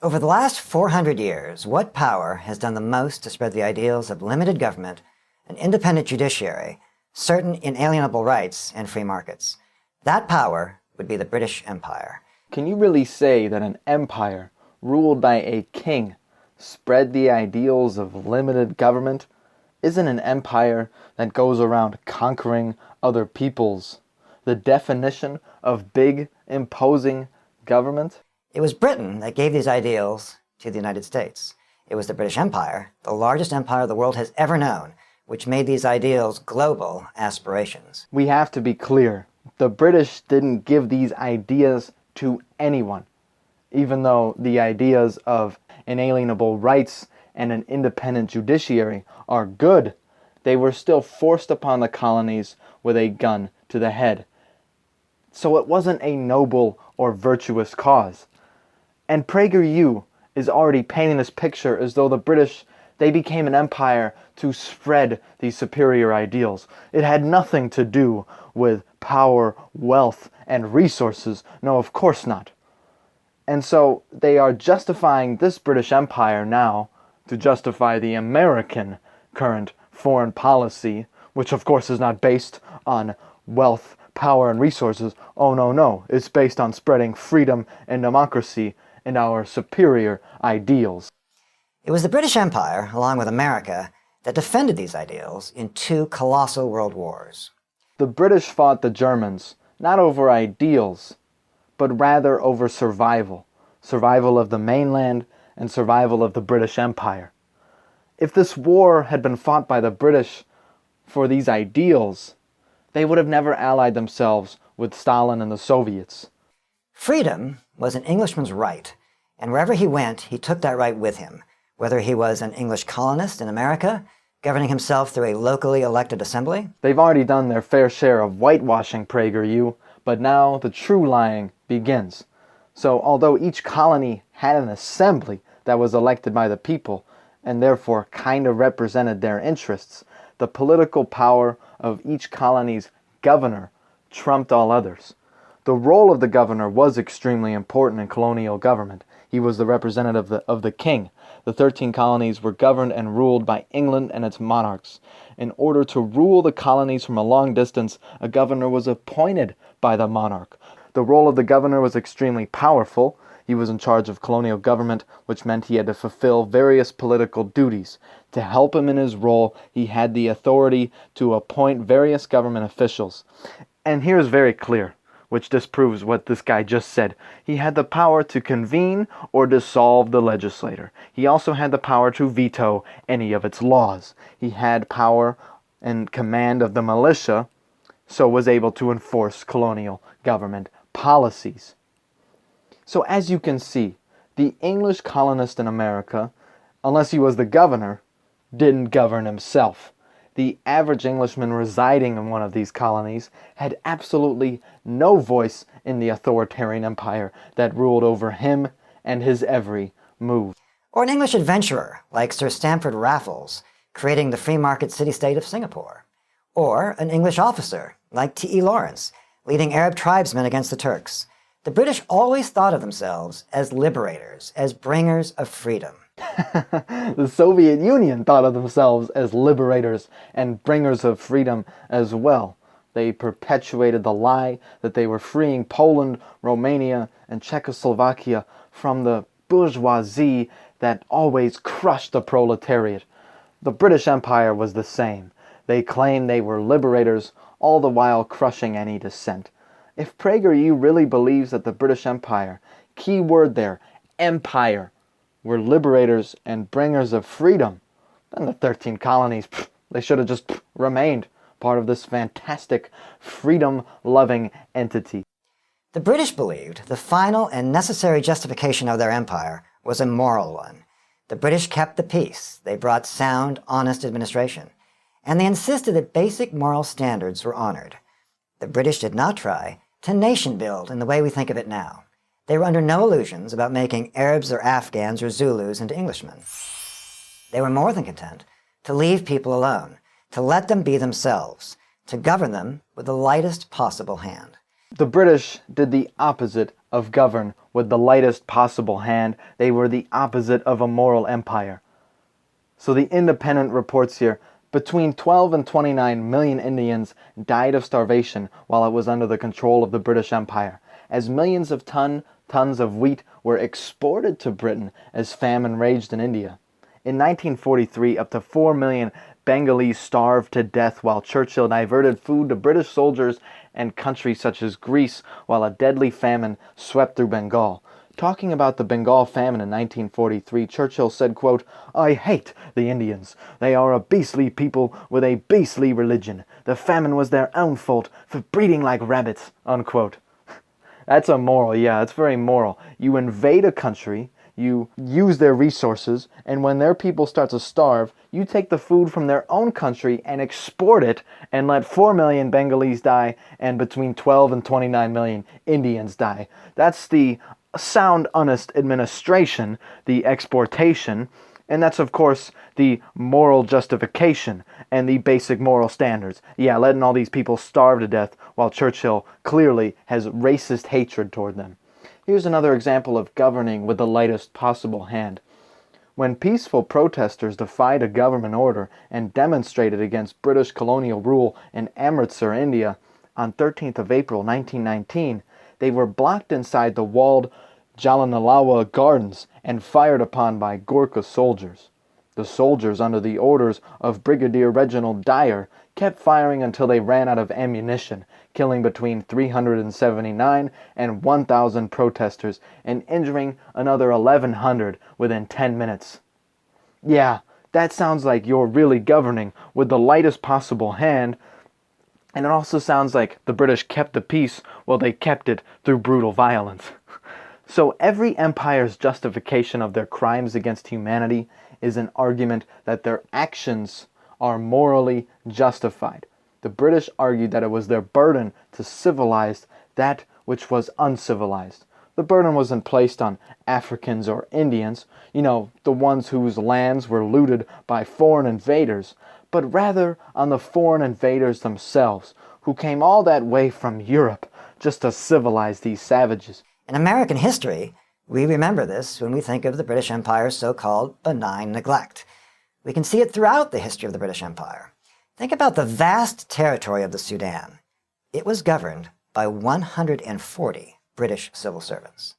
Over the last 400 years, what power has done the most to spread the ideals of limited government, an independent judiciary, certain inalienable rights, and free markets? That power would be the British Empire. Can you really say that an empire ruled by a king spread the ideals of limited government? Isn't an empire that goes around conquering other peoples the definition of big, imposing government? It was Britain that gave these ideals to the United States. It was the British Empire, the largest empire the world has ever known, which made these ideals global aspirations. We have to be clear. The British didn't give these ideas to anyone. Even though the ideas of inalienable rights and an independent judiciary are good, they were still forced upon the colonies with a gun to the head. So it wasn't a noble or virtuous cause. And PragerU is already painting this picture as though the British, they became an empire to spread these superior ideals. It had nothing to do with power, wealth, and resources. No, of course not. And so they are justifying this British Empire now to justify the American current foreign policy, which of course is not based on wealth, power, and resources. Oh no, it's based on spreading freedom and democracy and our superior ideals. It was the British Empire, along with America, that defended these ideals in two colossal world wars. The British fought the Germans, not over ideals, but rather over survival. Survival of the mainland and survival of the British Empire. If this war had been fought by the British for these ideals, they would have never allied themselves with Stalin and the Soviets. Freedom was an Englishman's right, and wherever he went, he took that right with him, whether he was an English colonist in America, governing himself through a locally elected assembly. They've already done their fair share of whitewashing, PragerU, but now the true lying begins. So although each colony had an assembly that was elected by the people, and therefore kind of represented their interests, the political power of each colony's governor trumped all others. The role of the governor was extremely important in colonial government. He was the representative of the king. The 13 colonies were governed and ruled by England and its monarchs. In order to rule the colonies from a long distance, a governor was appointed by the monarch. The role of the governor was extremely powerful. He was in charge of colonial government, which meant he had to fulfill various political duties. To help him in his role, he had the authority to appoint various government officials. And here's very clear, which disproves what this guy just said. He had the power to convene or dissolve the legislature. He also had the power to veto any of its laws. He had power and command of the militia, so was able to enforce colonial government policies. So as you can see, the English colonist in America, unless he was the governor, didn't govern himself. The average Englishman residing in one of these colonies had absolutely no voice in the authoritarian empire that ruled over him and his every move. Or an English adventurer like Sir Stamford Raffles, creating the free market city-state of Singapore. Or an English officer like T.E. Lawrence, leading Arab tribesmen against the Turks. The British always thought of themselves as liberators, as bringers of freedom. The Soviet Union thought of themselves as liberators and bringers of freedom as well. They perpetuated the lie that they were freeing Poland, Romania, and Czechoslovakia from the bourgeoisie that always crushed the proletariat. The British Empire was the same. They claimed they were liberators, all the while crushing any dissent. If PragerU really believes that the British Empire, key word there, empire, were liberators and bringers of freedom, then the 13 colonies, they should have just remained part of this fantastic, freedom-loving entity. The British believed the final and necessary justification of their empire was a moral one. The British kept the peace. They brought sound, honest administration. And they insisted that basic moral standards were honored. The British did not try to nation build in the way we think of it now. They were under no illusions about making Arabs or Afghans or Zulus into Englishmen. They were more than content to leave people alone, to let them be themselves, to govern them with the lightest possible hand. The British did the opposite of govern with the lightest possible hand. They were the opposite of a moral empire. So the Independent reports here, between 12 and 29 million Indians died of starvation while it was under the control of the British Empire, as millions of tons of wheat were exported to Britain as famine raged in India. In 1943, up to 4 million Bengalese starved to death while Churchill diverted food to British soldiers and countries such as Greece while a deadly famine swept through Bengal. Talking about the Bengal famine in 1943, Churchill said, quote, "I hate the Indians. They are a beastly people with a beastly religion. The famine was their own fault for breeding like rabbits," unquote. That's a moral, yeah, it's very moral. You invade a country, you use their resources, and when their people start to starve, you take the food from their own country and export it and let 4 million Bengalese die and between 12 and 29 million Indians die. That's the sound, honest administration, the exportation, and that's of course the moral justification and the basic moral standards. Yeah, letting all these people starve to death while Churchill clearly has racist hatred toward them. Here's another example of governing with the lightest possible hand. When peaceful protesters defied a government order and demonstrated against British colonial rule in Amritsar, India, on 13th of April 1919, they were blocked inside the walled Jallianwala Gardens and fired upon by Gurkha soldiers. The soldiers, under the orders of Brigadier Reginald Dyer, kept firing until they ran out of ammunition, killing between 379 and 1,000 protesters and injuring another 1,100 within 10 minutes. Yeah, that sounds like you're really governing with the lightest possible hand, and it also sounds like the British kept the peace while they kept it through brutal violence. So every empire's justification of their crimes against humanity is an argument that their actions are morally justified. The British argued that it was their burden to civilize that which was uncivilized. The burden wasn't placed on Africans or Indians, the ones whose lands were looted by foreign invaders, but rather on the foreign invaders themselves, who came all that way from Europe just to civilize these savages. In American history, we remember this when we think of the British Empire's so-called benign neglect. We can see it throughout the history of the British Empire. Think about the vast territory of the Sudan. It was governed by 140 British civil servants.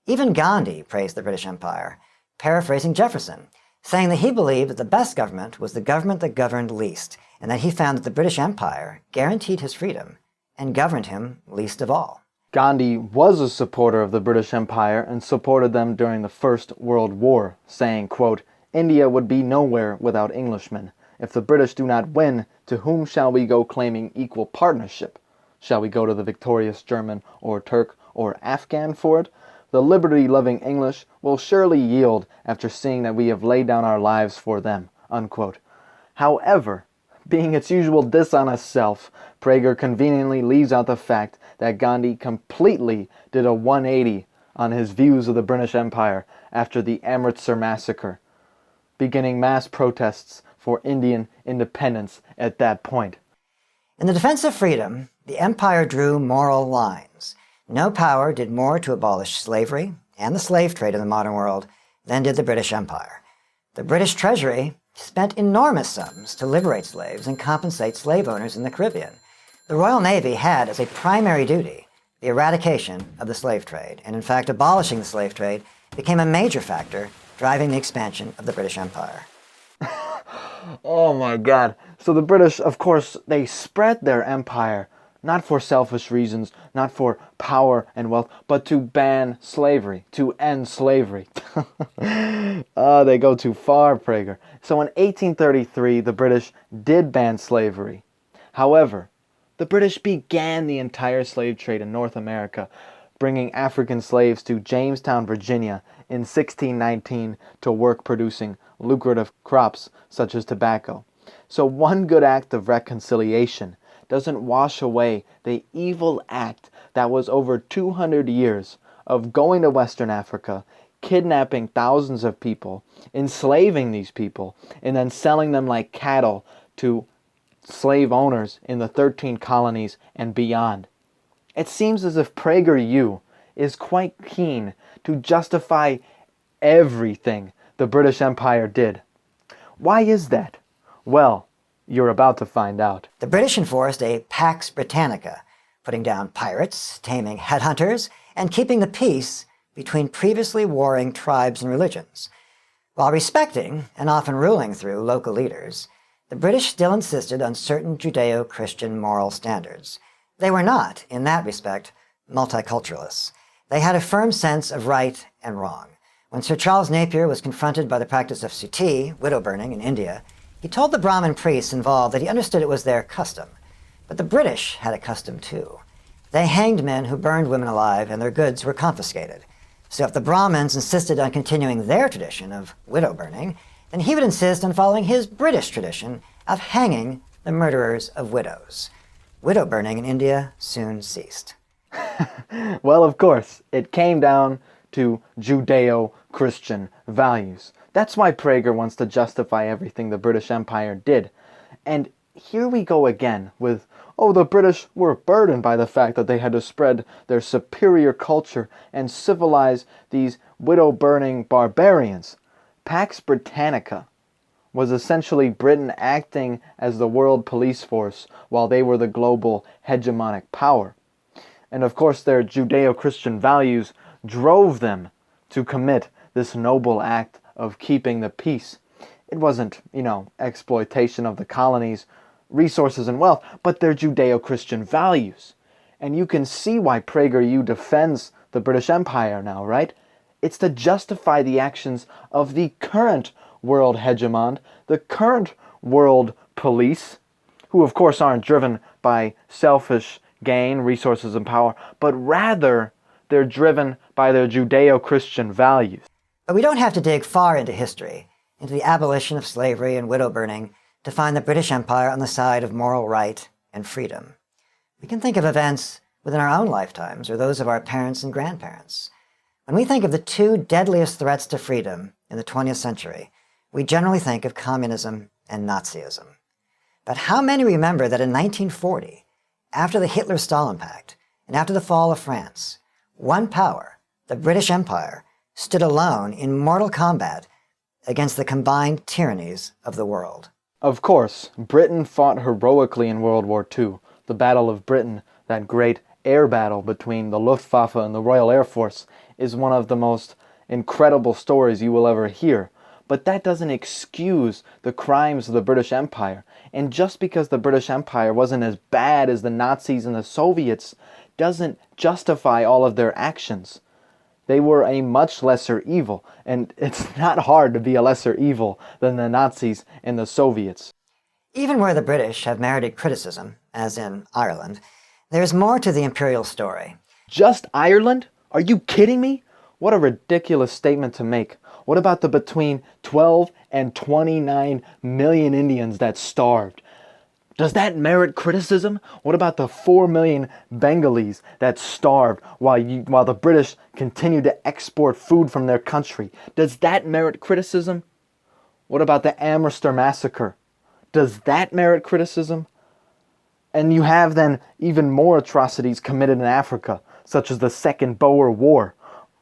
Even Gandhi praised the British Empire, paraphrasing Jefferson, saying that he believed that the best government was the government that governed least, and that he found that the British Empire guaranteed his freedom and governed him least of all. Gandhi was a supporter of the British Empire and supported them during the First World War, saying, quote, "India would be nowhere without Englishmen. If the British do not win, to whom shall we go claiming equal partnership? Shall we go to the victorious German or Turk or Afghan for it? The liberty-loving English will surely yield after seeing that we have laid down our lives for them," unquote. However, being its usual dishonest self, Prager conveniently leaves out the fact that Gandhi completely did a 180 on his views of the British Empire after the Amritsar massacre, beginning mass protests for Indian independence at that point. In the defense of freedom, the empire drew moral lines. No power did more to abolish slavery and the slave trade in the modern world than did the British Empire. The British Treasury spent enormous sums to liberate slaves and compensate slave owners in the Caribbean. The Royal Navy had as a primary duty the eradication of the slave trade, and in fact abolishing the slave trade became a major factor driving the expansion of the British Empire. Oh my God. So the British, of course, they spread their empire, not for selfish reasons, not for power and wealth, but to ban slavery, to end slavery. They go too far, Prager. So in 1833, the British did ban slavery. However, the British began the entire slave trade in North America, bringing African slaves to Jamestown, Virginia in 1619 to work producing lucrative crops such as tobacco. So one good act of reconciliation doesn't wash away the evil act that was over 200 years of going to Western Africa, kidnapping thousands of people, enslaving these people, and then selling them like cattle to slave owners in the 13 colonies and beyond. It seems as if PragerU is quite keen to justify everything the British Empire did. Why is that? Well, you're about to find out. The British enforced a Pax Britannica, putting down pirates, taming headhunters, and keeping the peace between previously warring tribes and religions. While respecting, and often ruling through, local leaders, the British still insisted on certain Judeo-Christian moral standards. They were not, in that respect, multiculturalists. They had a firm sense of right and wrong. When Sir Charles Napier was confronted by the practice of suttee, widow burning, in India, he told the Brahmin priests involved that he understood it was their custom. But the British had a custom too. They hanged men who burned women alive, and their goods were confiscated. So if the Brahmins insisted on continuing their tradition of widow burning, then he would insist on following his British tradition of hanging the murderers of widows. Widow burning in India soon ceased. Well, of course, it came down to Judeo-Christian values. That's why Prager wants to justify everything the British Empire did. And here we go again with, oh, the British were burdened by the fact that they had to spread their superior culture and civilize these widow-burning barbarians. Pax Britannica was essentially Britain acting as the world police force while they were the global hegemonic power. And of course their Judeo-Christian values drove them to commit this noble act of keeping the peace. It wasn't, exploitation of the colonies' resources and wealth, but their Judeo-Christian values. And you can see why PragerU defends the British Empire now, right? It's to justify the actions of the current world hegemon, the current world police, who of course aren't driven by selfish gain, resources, and power, but rather they're driven by their Judeo-Christian values. But we don't have to dig far into history, into the abolition of slavery and widow burning, to find the British Empire on the side of moral right and freedom. We can think of events within our own lifetimes or those of our parents and grandparents. When we think of the two deadliest threats to freedom in the 20th century, we generally think of communism and Nazism. But how many remember that in 1940, after the Hitler-Stalin Pact and after the fall of France, one power, the British Empire, stood alone in mortal combat against the combined tyrannies of the world? Of course, Britain fought heroically in World War II. The Battle of Britain, that great air battle between the Luftwaffe and the Royal Air Force, is one of the most incredible stories you will ever hear. But that doesn't excuse the crimes of the British Empire. And just because the British Empire wasn't as bad as the Nazis and the Soviets doesn't justify all of their actions. They were a much lesser evil, and it's not hard to be a lesser evil than the Nazis and the Soviets. Even where the British have merited criticism, as in Ireland, there is more to the Imperial story. Just Ireland? Are you kidding me? What a ridiculous statement to make. What about the between 12 and 29 million Indians that starved? Does that merit criticism? What about the 4 million Bengalis that starved while the British continued to export food from their country? Does that merit criticism? What about the Amritsar massacre? Does that merit criticism? And you have then even more atrocities committed in Africa, such as the Second Boer War,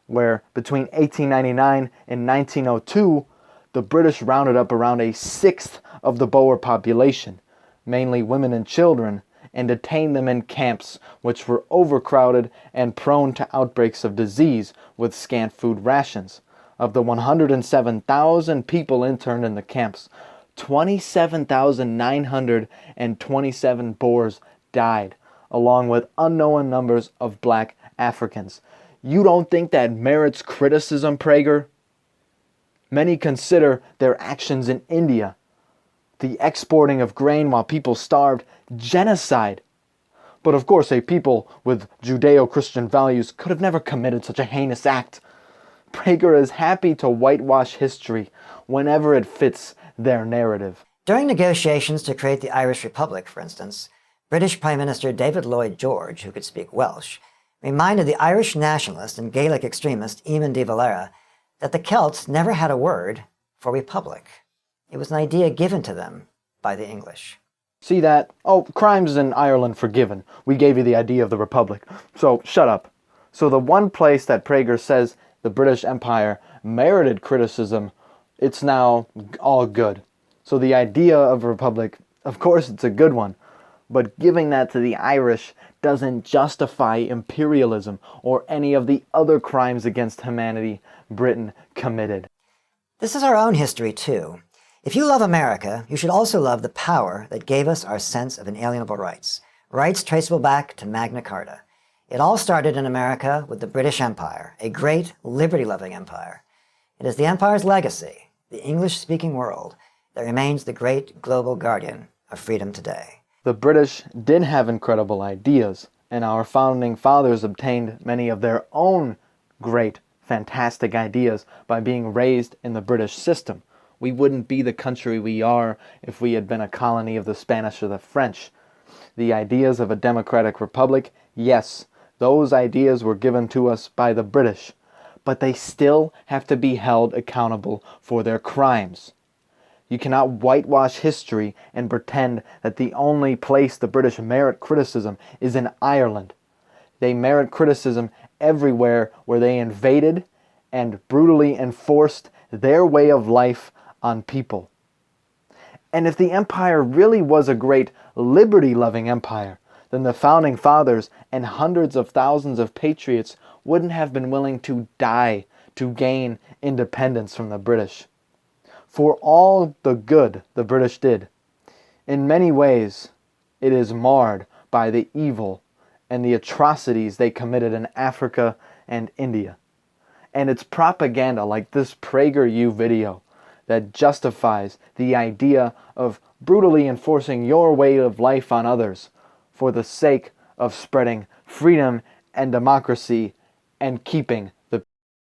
where between 1899 and 1902, the British rounded up around a sixth of the Boer population, mainly women and children, and detained them in camps which were overcrowded and prone to outbreaks of disease with scant food rations. Of the 107,000 people interned in the camps, 27,927 Boers died, along with unknown numbers of black Africans. You don't think that merits criticism, Prager? Many consider their actions in India, the exporting of grain while people starved, genocide. But of course, a people with Judeo-Christian values could have never committed such a heinous act. Prager is happy to whitewash history whenever it fits their narrative. During negotiations to create the Irish Republic, for instance, British Prime Minister David Lloyd George, who could speak Welsh, reminded the Irish nationalist and Gaelic extremist Eamon de Valera that the Celts never had a word for republic. It was an idea given to them by the English. See that? Oh, crimes in Ireland forgiven. We gave you the idea of the Republic. So, shut up. So the one place that Prager says the British Empire merited criticism, it's now all good. So the idea of a republic, of course it's a good one, but giving that to the Irish doesn't justify imperialism or any of the other crimes against humanity Britain committed. This is our own history too. If you love America, you should also love the power that gave us our sense of inalienable rights, rights traceable back to Magna Carta. It all started in America with the British Empire, a great liberty-loving empire. It is the empire's legacy, the English-speaking world, that remains the great global guardian of freedom today. The British did have incredible ideas, and our founding fathers obtained many of their own great, fantastic ideas by being raised in the British system. We wouldn't be the country we are if we had been a colony of the Spanish or the French. The ideas of a democratic republic, yes, those ideas were given to us by the British, but they still have to be held accountable for their crimes. You cannot whitewash history and pretend that the only place the British merit criticism is in Ireland. They merit criticism everywhere where they invaded and brutally enforced their way of life on people. And if the empire really was a great liberty-loving empire, then the founding fathers and hundreds of thousands of patriots wouldn't have been willing to die to gain independence from the British. For all the good the British did, in many ways it is marred by the evil and the atrocities they committed in Africa and India. And it's propaganda like this PragerU video that justifies the idea of brutally enforcing your way of life on others for the sake of spreading freedom and democracy and keeping